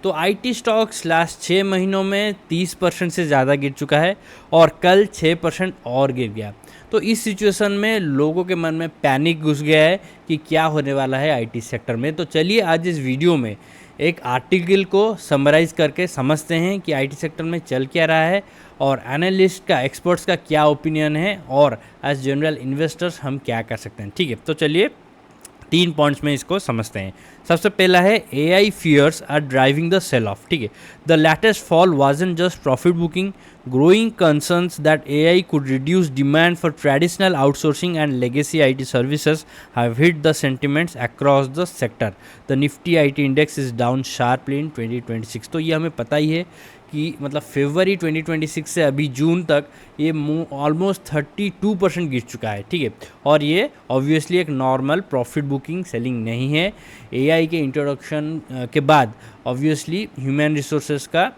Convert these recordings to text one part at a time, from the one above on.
तो IT stocks last 6 महीनों में 30% से ज़्यादा गिर चुका है और कल 6% और गिर गया। तो इस सिचुएशन में लोगों के मन में पैनिक घुस गया है कि क्या होने वाला है आईटी सेक्टर में। तो चलिए आज इस वीडियो में एक आर्टिकल को समराइज़ करके समझते हैं कि आईटी सेक्टर में चल क्या रहा है और एनालिस्ट का, एक्सपर्ट्स का क्या ओपिनियन है और एज जनरल इन्वेस्टर्स हम क्या कर सकते हैं। ठीक है, तो चलिए 3 पॉइंट्स में इसको समझते हैं। सबसे पहला है AI fears are driving the sell off। ठीक है, the latest fall wasn't just profit booking, growing concerns that AI could reduce demand for traditional outsourcing and legacy IT services have hit the sentiments across the sector। The Nifty IT index is down sharply in 2026। तो ये हमें पता ही है कि मतलब फरवरी 2026 से अभी जून तक ये ऑलमोस्ट 32% गिर चुका है। ठीक है, और ये ऑब्वियसली एक नॉर्मल प्रॉफिट बुकिंग सेलिंग नहीं है। AI के इंट्रोडक्शन के बाद ऑब्वियसली ह्यूमन रिसोर्सेज का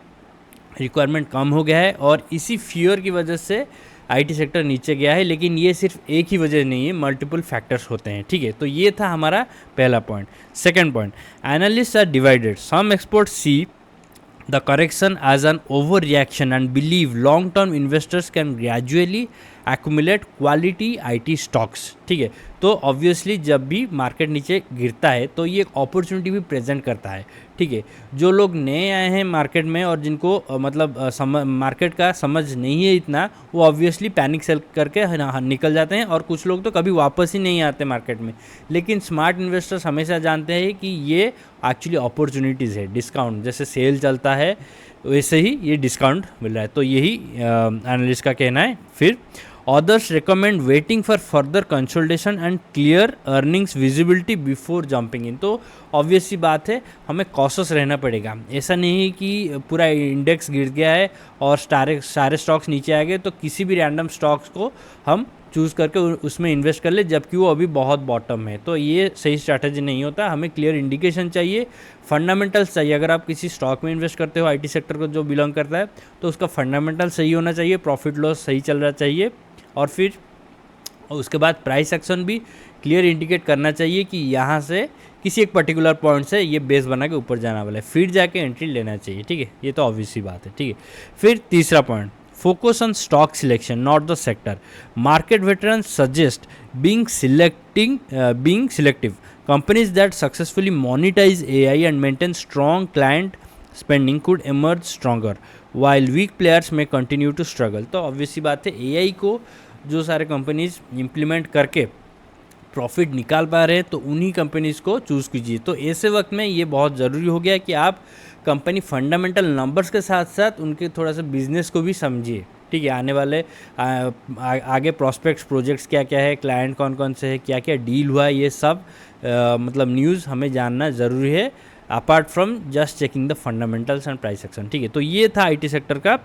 रिक्वायरमेंट कम हो गया है और इसी फियर की वजह से आईटी सेक्टर नीचे गया है। लेकिन ये सिर्फ एक ही वजह नहीं है, मल्टीपल फैक्टर्स होते हैं। ठीक है, तो ये था हमारा पहला point. Second point, analyst are divided. Some experts see the correction as an overreaction and believe long-term investors can gradually accumulate quality IT stocks। ठीक है, तो ऑब्वियसली जब भी मार्केट नीचे गिरता है तो ये एक अपॉर्चुनिटी भी प्रेजेंट करता है। ठीक है, जो लोग नए आए हैं मार्केट में और जिनको मार्केट का समझ नहीं है इतना, वो ऑब्वियसली पैनिक सेल करके निकल जाते हैं और कुछ लोग तो कभी वापस ही नहीं आते मार्केट में। लेकिन स्मार्ट इन्वेस्टर्स हमेशा जानते हैं कि ये एक्चुअली अपॉर्चुनिटीज़ है। डिस्काउंट जैसे सेल चलता है वैसे ही ये डिस्काउंट मिल रहा है, तो यही एनालिस्ट का कहना है। फिर others recommend waiting for further consolidation and clear earnings visibility before jumping in। तो ऑब्वियस सी बात है, हमें कॉशस रहना पड़ेगा। ऐसा नहीं है कि पूरा इंडेक्स गिर गया है और सारे स्टॉक्स नीचे आ गए तो किसी भी रैंडम स्टॉक्स को हम चूज़ करके उसमें इन्वेस्ट कर ले जबकि वो अभी बहुत बॉटम है। तो ये सही स्ट्रैटेजी नहीं होता। हमें क्लियर इंडिकेशन चाहिए, फंडामेंटल्स चाहिए। अगर आप किसी स्टॉक में इन्वेस्ट करते हो आईटी सेक्टर को जो बिलोंग करता है तो उसका फंडामेंटल सही होना चाहिए, प्रॉफिट लॉस सही चल रहा चाहिए और फिर उसके बाद प्राइस एक्शन भी क्लियर इंडिकेट करना चाहिए कि यहाँ से किसी एक पर्टिकुलर पॉइंट से ये बेस बना के ऊपर जाना वाला है, फिर जाके एंट्री लेना चाहिए। ठीक है, ये तो ऑब्वियस सी बात है। ठीक है, फिर तीसरा point, focus on stock selection not the sector. Market veterans suggest being selective। Companies that successfully monetize AI and maintain strong client spending could emerge stronger, while weak players may continue to struggle। तो obvious सी बात है, AI को जो सारे companies implement करके profit निकाल पा रहे हैं तो उन्हीं कंपनीज़ को चूज़ कीजिए। तो ऐसे वक्त में ये बहुत ज़रूरी हो गया कि आप कंपनी फंडामेंटल नंबर्स के साथ साथ उनके थोड़ा सा बिजनेस को भी समझिए। ठीक है, आने वाले आगे प्रॉस्पेक्ट्स प्रोजेक्ट्स क्या क्या है, क्लाइंट कौन कौन से है, क्या क्या डील हुआ है, ये सब मतलब न्यूज़ हमें जानना ज़रूरी है apart from just checking the fundamentals and price action. ठीक है, तो ये था आईटी सेक्टर का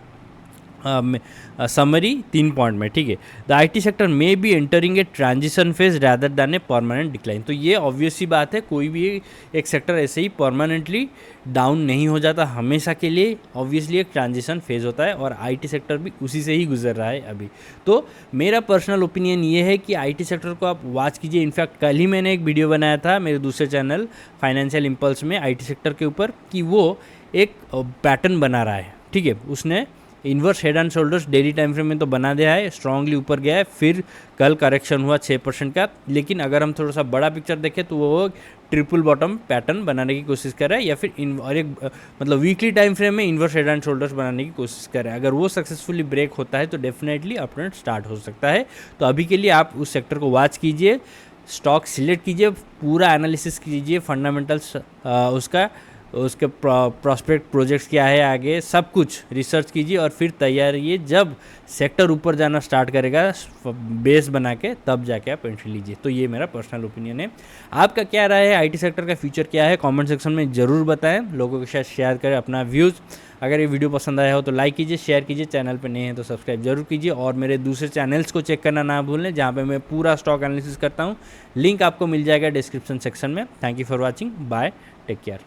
समरी 3 पॉइंट में। ठीक है, द आईटी सेक्टर में B entering a transition phase rather than a permanent decline. तो ये ऑब्वियस सी बात है, कोई भी एक सेक्टर ऐसे ही परमानेंटली डाउन नहीं हो जाता, हमेशा के लिए ऑब्वियसली एक ट्रांजिशन फेज होता है और आईटी सेक्टर भी उसी से ही गुजर रहा है अभी। तो मेरा पर्सनल ओपिनियन ये है कि आईटी सेक्टर को आप वॉच कीजिए। इनफैक्ट कल ही मैंने एक वीडियो बनाया था मेरे दूसरे चैनल फाइनेंशियल इम्पल्स में आईटी सेक्टर के ऊपर कि वो एक पैटर्न बना रहा है। ठीक है, उसने inverse head and shoulders daily time frame में तो बना दिया है, स्ट्रांगली ऊपर गया है, फिर कल करेक्शन हुआ 6% का। लेकिन अगर हम थोड़ा सा बड़ा पिक्चर देखें तो वो ट्रिपल बॉटम पैटर्न बनाने की कोशिश कर रहा है या फिर और एक मतलब वीकली टाइम फ्रेम में इन्वर्स हेड एंड शोल्डर्स बनाने की कोशिश कर रहा है। अगर वो सक्सेसफुली ब्रेक होता है तो डेफिनेटली अपट्रेंड स्टार्ट हो सकता है। तो अभी के लिए आप उस सेक्टर को वॉच कीजिए, स्टॉक सिलेक्ट कीजिए, पूरा एनालिसिस कीजिए, फंडामेंटल्स उसके प्रॉस्पेक्ट प्रोजेक्ट्स क्या है, आगे सब कुछ रिसर्च कीजिए और फिर तैयार रहिए। जब सेक्टर ऊपर जाना स्टार्ट करेगा बेस बना के तब जाके आप एंट्री लीजिए। तो ये मेरा पर्सनल ओपिनियन है। आपका क्या राय है, आईटी सेक्टर का फ्यूचर क्या है, कमेंट सेक्शन में ज़रूर बताएं, लोगों के साथ शेयर करें अपना व्यूज़। अगर ये वीडियो पसंद आया हो तो लाइक कीजिए, शेयर कीजिए, चैनल पे नए हैं तो सब्सक्राइब जरूर कीजिए और मेरे दूसरे चैनल्स को चेक करना ना भूलें जहाँ पे मैं पूरा स्टॉक एनालिसिस करता हूँ। लिंक आपको मिल जाएगा डिस्क्रिप्शन सेक्शन में। Thank you for watching, bye, take care.